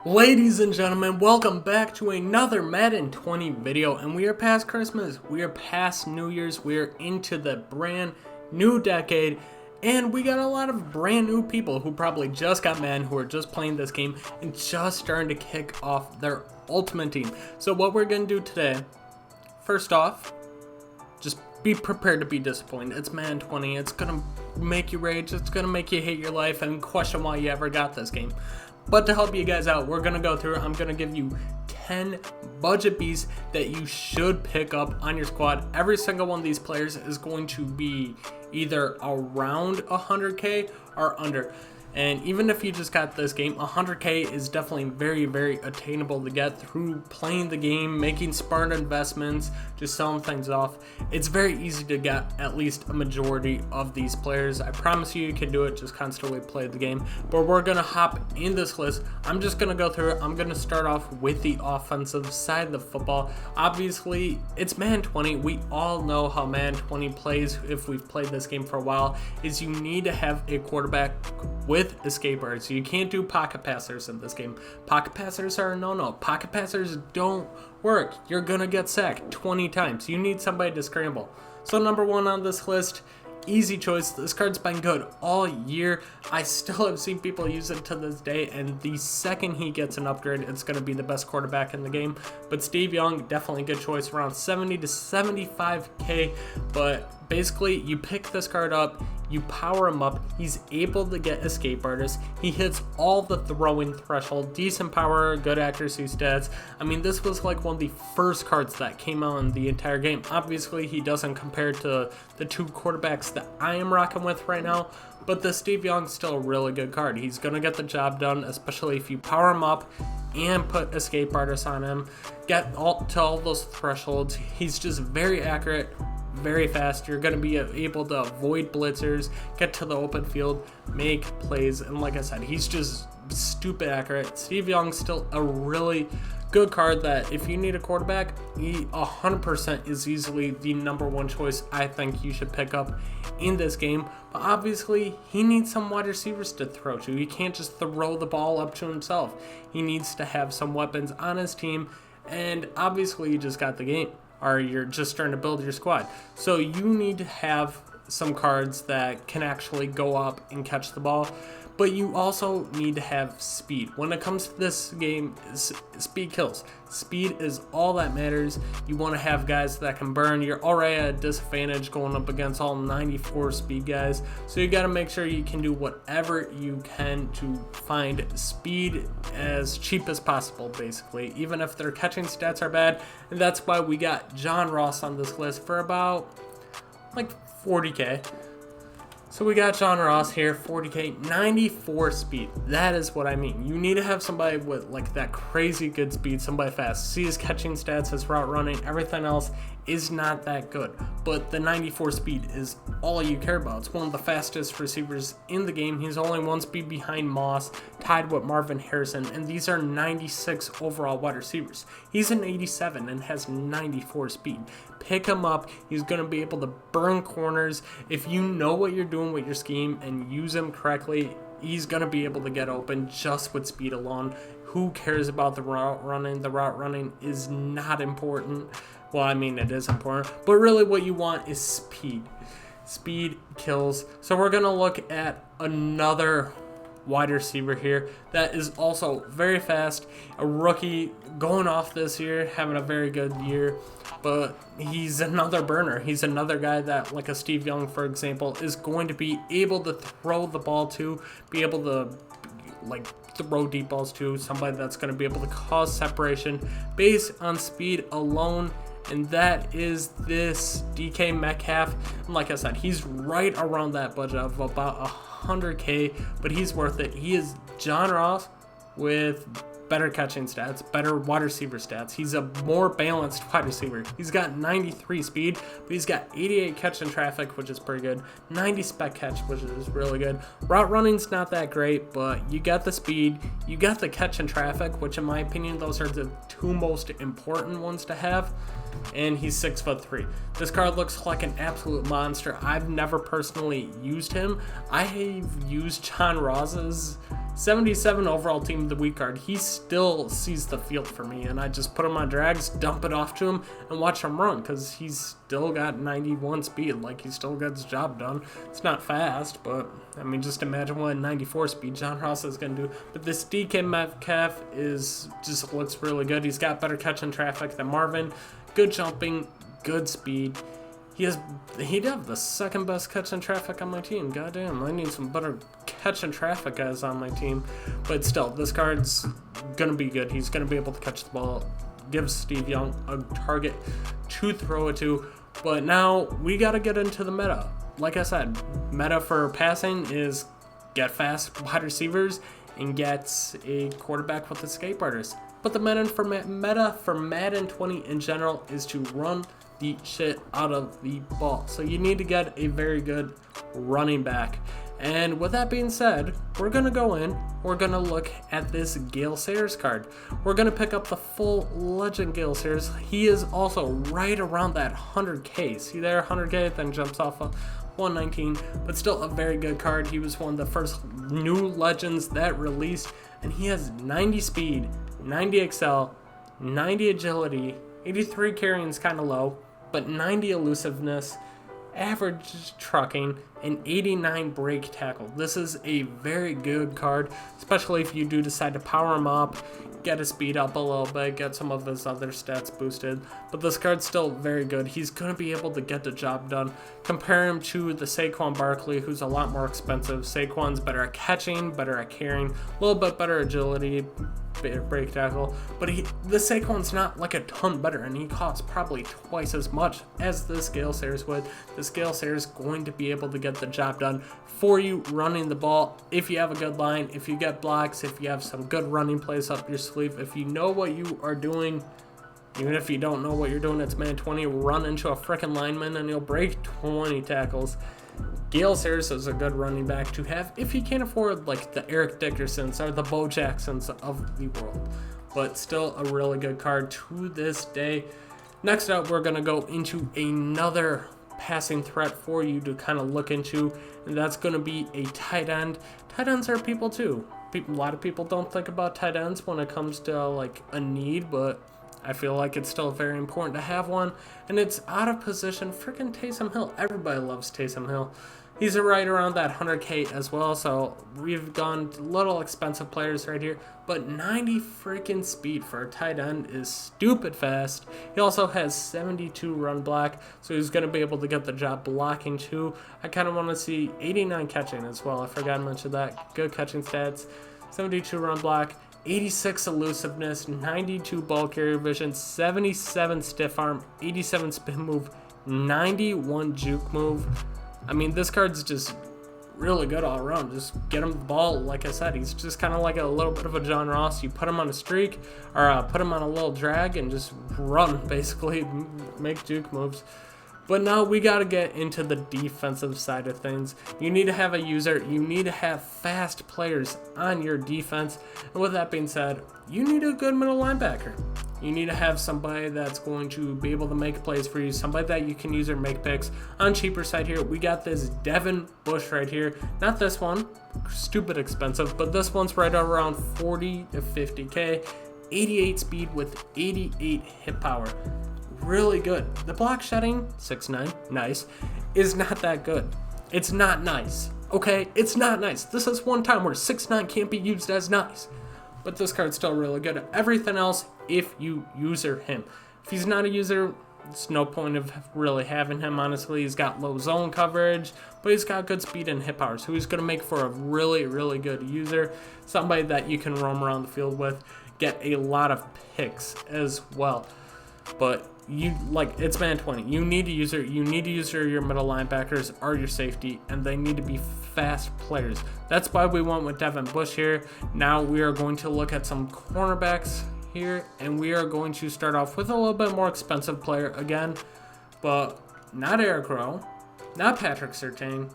Ladies and gentlemen, welcome back to another Madden 20 video, and we are past Christmas, we are past New Year's, we are into the brand new decade, and we got a lot of brand new people who probably just got Madden, who are just playing this game and just starting to kick off their ultimate team. So what we're going to do today, first off, just be prepared to be disappointed. It's Madden 20, it's going to make you rage, it's going to make you hate your life and question why you ever got this game. But to help you guys out, we're going to go through, I'm going to give you 10 budget beasts that you should pick up on your squad. Every single one of these players is going to be either around 100k or under. And even if you just got this game, 100k is definitely very, very attainable to get through playing the game, making smart investments, just selling things off. It's very easy to get at least a majority of these players. I promise you can do it, just constantly play the game. But we're going to hop in this list. I'm just going to go through it. I'm going to start off with the offensive side of the football. Obviously, it's Madden 20. We all know how Madden 20 plays if we've played this game for a while, is you need to have a quarterback with escapers. You can't do pocket passers in this game. Pocket passers are a no-no. Pocket passers don't work. You're gonna get sacked 20 times. You need somebody to scramble. So number one on this list, easy choice. This card's been good all year. I still have seen people use it to this day, and the second he gets an upgrade, it's going to be the best quarterback in the game. But Steve Young, definitely a good choice, around 70 to 75k. But basically, you pick this card up, you power him up, he's able to get escape artists, he hits all the throwing threshold, decent power, good accuracy stats. I mean, this was like one of the first cards that came out in the entire game. Obviously, he doesn't compare to the two quarterbacks that I am rocking with right now, but the Steve Young's still a really good card. He's going to get the job done, especially if you power him up and put escape artists on him, get to all those thresholds. He's just very accurate, very fast. You're going to be able to avoid blitzers, get to the open field, make plays, and like I said, he's just stupid accurate. Steve Young's still a really good card that if you need a quarterback, he 100% is easily the number one choice I think you should pick up in this game. But obviously, he needs some wide receivers to throw to. He can't just throw the ball up to himself. He needs to have some weapons on his team, and obviously you just got the game, or you're just starting to build your squad. So you need to have some cards that can actually go up and catch the ball, but you also need to have speed. When it comes to this game, speed kills. Speed is all that matters. You want to have guys that can burn. You're already at a disadvantage going up against all 94 speed guys, so you got to make sure you can do whatever you can to find speed as cheap as possible, basically, even if their catching stats are bad. And that's why we got John Ross on this list for about like 40k. So we got John Ross here, 40k, 94 speed. That is what I mean. You need to have somebody with like that crazy good speed, somebody fast. See his catching stats, his route running, everything else is not that good. But the 94 speed is all you care about. It's one of the fastest receivers in the game. He's only one speed behind Moss, tied with Marvin Harrison, and these are 96 overall wide receivers. He's an 87 and has 94 speed. Pick him up. He's going to be able to burn corners. If you know what you're doing with your scheme and use him correctly, he's going to be able to get open just with speed alone. Who cares about the route running? The route running is not important. Well, I mean, it is important, but really what you want is speed. Speed kills. So we're going to look at another wide receiver here that is also very fast, a rookie going off this year, having a very good year, but he's another burner. He's another guy that, like a Steve Young, for example, is going to be able to throw the ball to, be able to like throw deep balls to, somebody that's going to be able to cause separation based on speed alone. And that is this DK Metcalf. And like I said, he's right around that budget of about 100k, but he's worth it. He is John Ross with better catching stats, better wide receiver stats. He's a more balanced wide receiver. He's got 93 speed, but he's got 88 catch in traffic, which is pretty good. 90 spec catch, which is really good. Route running's not that great, but you got the speed, you got the catch in traffic, which in my opinion, those are the two most important ones to have. And he's 6'3". This card looks like an absolute monster. I've never personally used him. I have used John Ross's 77 overall team of the week card. He still sees the field for me, and I just put him on drags, dump it off to him, and watch him run, because he's still got 91 speed. Like, he still gets the job done. It's not fast, but I mean, just imagine what 94 speed John Ross is going to do. But this DK Metcalf just looks really good. He's got better catch in traffic than Marvin. Good jumping, good speed. He'd have the second best catch in traffic on my team. Goddamn, I need some better catch in traffic guys on my team. But still, this card's gonna be good. He's gonna be able to catch the ball, give Steve Young a target to throw it to. But now we gotta get into the meta. Like I said, meta for passing is get fast wide receivers and get a quarterback with the skateboarders. But the meta for Madden 20 in general is to run the shit out of the ball. So you need to get a very good running back. And with that being said, we're going to go in, we're going to look at this Gale Sayers card. We're going to pick up the full Legend Gale Sayers. He is also right around that 100K. See there, 100K, then jumps off of 119, but still a very good card. He was one of the first new Legends that released, and he has 90 speed, 90 excel, 90 agility, 83 carrying is kind of low, but 90 elusiveness, average trucking, and 89 break tackle. This is a very good card, especially if you do decide to power him up, get his speed up a little bit, get some of his other stats boosted. But this card's still very good. He's going to be able to get the job done. Compare him to the Saquon Barkley, who's a lot more expensive. Saquon's better at catching, better at carrying, a little bit better agility, break tackle, but the Saquon's not like a ton better, and he costs probably twice as much as this Gale Sayers would. This Gale Sayers going to be able to get the job done for you running the ball if you have a good line, if you get blocks, if you have some good running plays up your sleeve, if you know what you are doing. Even if you don't know what you're doing, it's man 20, run into a freaking lineman and you'll break 20 tackles. Gale Sayers is a good running back to have if you can't afford like the Eric Dickersons or the Bo Jacksons of the world. But still a really good card to this day. Next up, we're going to go into another passing threat for you to kind of look into, and that's going to be a tight end. Tight ends are people too. A lot of people don't think about tight ends when it comes to like a need, but I feel like it's still very important to have one, and it's out of position. Freaking Taysom Hill. Everybody loves Taysom Hill. He's right around that 100K as well, so we've gone little expensive players right here, but 90 freaking speed for a tight end is stupid fast. He also has 72 run block, so he's going to be able to get the job blocking too. I kind of want to see 89 catching as well. I forgot to mention that. Good catching stats. 72 run block. 86 elusiveness, 92 ball carrier vision, 77 stiff arm, 87 spin move, 91 juke move. I mean, this card's just really good all around. Just get him the ball. Like I said, he's just kind of like a little bit of a John Ross. You put him on a streak or put him on a little drag and just run, basically, make juke moves. But now we got to get into the defensive side of things. You need to have a user. You need to have fast players on your defense. And with that being said, you need a good middle linebacker. You need to have somebody that's going to be able to make plays for you, somebody that you can use or make picks. On cheaper side here, we got this Devin Bush right here. Not this one, stupid expensive, but this one's right around 40 to 50K. 88 speed with 88 hit power. Really good. The block shedding, 6'9", nice, is not that good. It's not nice, okay? It's not nice. This is one time where 6'9" can't be used as nice. But this card's still really good at everything else if you user him. If he's not a user, it's no point of really having him, honestly. He's got low zone coverage, but he's got good speed and hit power, so he's going to make for a really, really good user. Somebody that you can roam around the field with, get a lot of picks as well. But it's man 20. You need to use your middle linebackers or your safety, and they need to be fast players. That's why we went with Devin Bush here. Now we are going to look at some cornerbacks here, and we are going to start off with a little bit more expensive player again, but not Eric Rowe, not Patrick Surtain,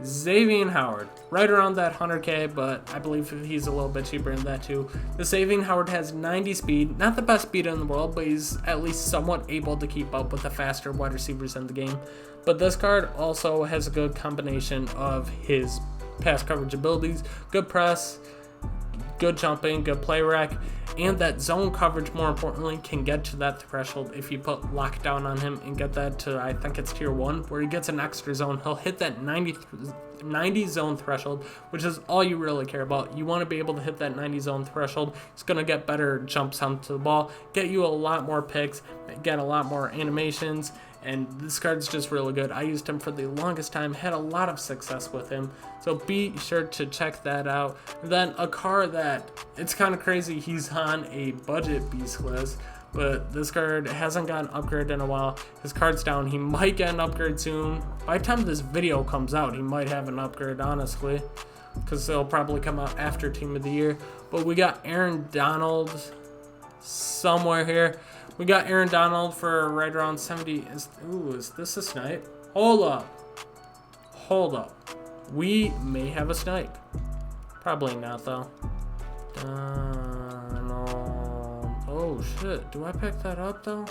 Xavier Howard, right around that 100K, but I believe he's a little bit cheaper than that too. The Xavier Howard has 90 speed, not the best speed in the world, but he's at least somewhat able to keep up with the faster wide receivers in the game. But this card also has a good combination of his pass coverage abilities, good press, good jumping, good play rec, and that zone coverage, more importantly, can get to that threshold if you put lockdown on him and get that to, I think it's tier 1, where he gets an extra zone. He'll hit that 90 zone threshold, which is all you really care about. You want to be able to hit that 90 zone threshold. It's going to get better jumps onto the ball, get you a lot more picks, get a lot more animations, and this card's just really good. I used him for the longest time, had a lot of success with him, so be sure to check that out. And then a card that, it's kind of crazy, he's on a budget beast list, but this card hasn't gotten upgraded in a while. His card's down. He might get an upgrade soon. By the time this video comes out, he might have an upgrade, honestly, because it'll probably come out after Team of the Year. But we got Aaron Donald somewhere here. We got Aaron Donald for right around 70. Is this a snipe? Hold up. We may have a snipe. Probably not, though. Oh shit, do I pick that up though?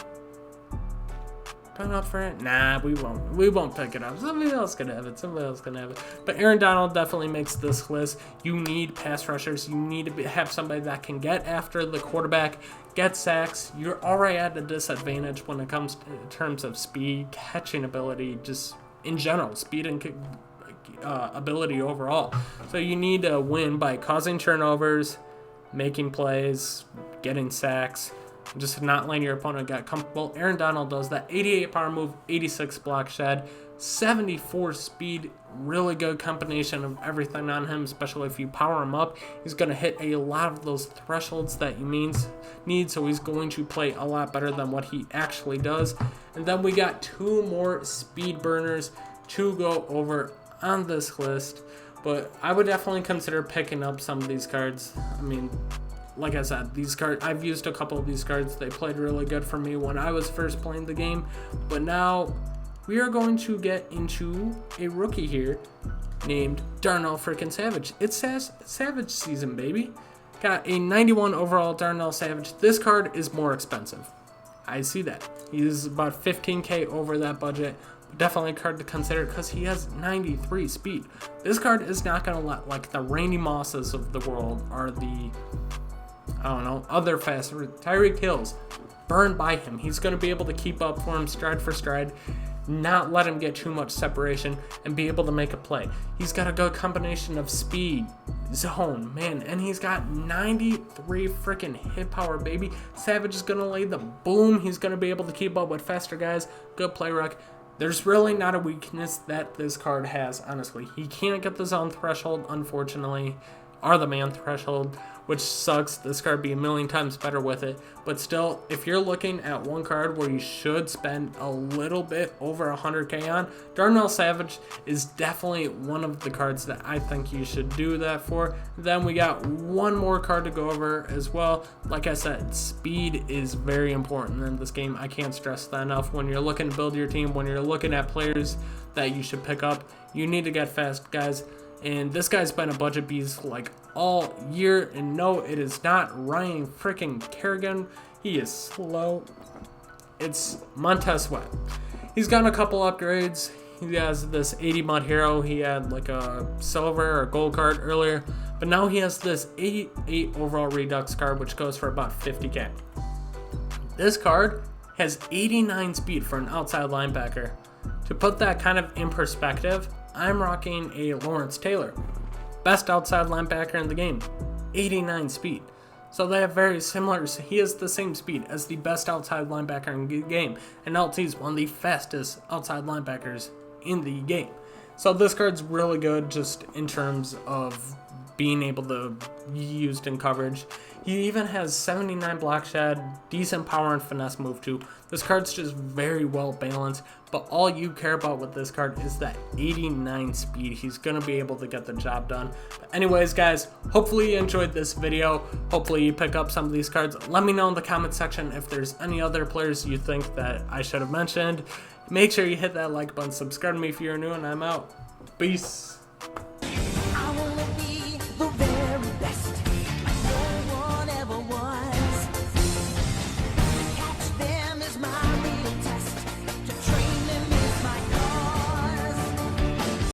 Put up for it? Nah, we won't pick it up. Somebody else can have it. But Aaron Donald definitely makes this list. You need pass rushers. You need to have somebody that can get after the quarterback, get sacks. You're already at a disadvantage when it comes to, in terms of speed, catching ability, just in general, speed and ability overall. So you need to win by causing turnovers, making plays, getting sacks, just not letting your opponent get comfortable. Aaron Donald does that. 88 power move, 86 block shed, 74 speed, really good combination of everything on him, especially if you power him up. He's going to hit a lot of those thresholds that you need, so he's going to play a lot better than what he actually does. And then we got 2 more speed burners to go over on this list, but I would definitely consider picking up some of these cards. I mean, like I said, these cards, I've used a couple of these cards. They played really good for me when I was first playing the game, but now we are going to get into a rookie here named Darnell freaking Savage. It's Savage season, baby. Got a 91 overall Darnell Savage. This card is more expensive. I see that. He's about 15k over that budget. Definitely a card to consider because he has 93 speed. This card is not going to let, like, the Randy Mosses of the world or the, I don't know, other fast Tyreek Hills burn by him. He's going to be able to keep up for him stride for stride, not let him get too much separation, and be able to make a play. He's got a good combination of speed, zone, man, and he's got 93 freaking hit power, baby. Savage is going to lay the boom. He's going to be able to keep up with faster guys, good play rec. There's really not a weakness that this card has, honestly. He can't get the zone threshold, unfortunately, or the man threshold, which sucks. This card would be a million times better with it. But still, if you're looking at one card where you should spend a little bit over 100k on, Darnell Savage is definitely one of the cards that I think you should do that for. Then we got one more card to go over as well. Like I said, speed is very important in this game. I can't stress that enough. When you're looking to build your team, when you're looking at players that you should pick up, you need to get fast guys. And this guy's been a budget beast like all year. And no, it is not Ryan freaking Kerrigan. He is slow. It's Montez Sweat. He's gotten a couple upgrades. He has this 80 Mud Hero. He had like a silver or gold card earlier. But now he has this 88 overall Redux card, which goes for about 50k. This card has 89 speed for an outside linebacker. To put that kind of in perspective, I'm rocking a Lawrence Taylor, best outside linebacker in the game, 89 speed. So they have very similar, he has the same speed as the best outside linebacker in the game, and LT is one of the fastest outside linebackers in the game. So this card's really good just in terms of being able to be used in coverage. He even has 79 block shed, decent power and finesse move too. This card's just very well balanced, but all you care about with this card is that 89 speed. He's going to be able to get the job done. But anyways, guys, hopefully you enjoyed this video. Hopefully you pick up some of these cards. Let me know in the comment section if there's any other players you think that I should have mentioned. Make sure you hit that like button, subscribe to me if you're new, and I'm out. Peace.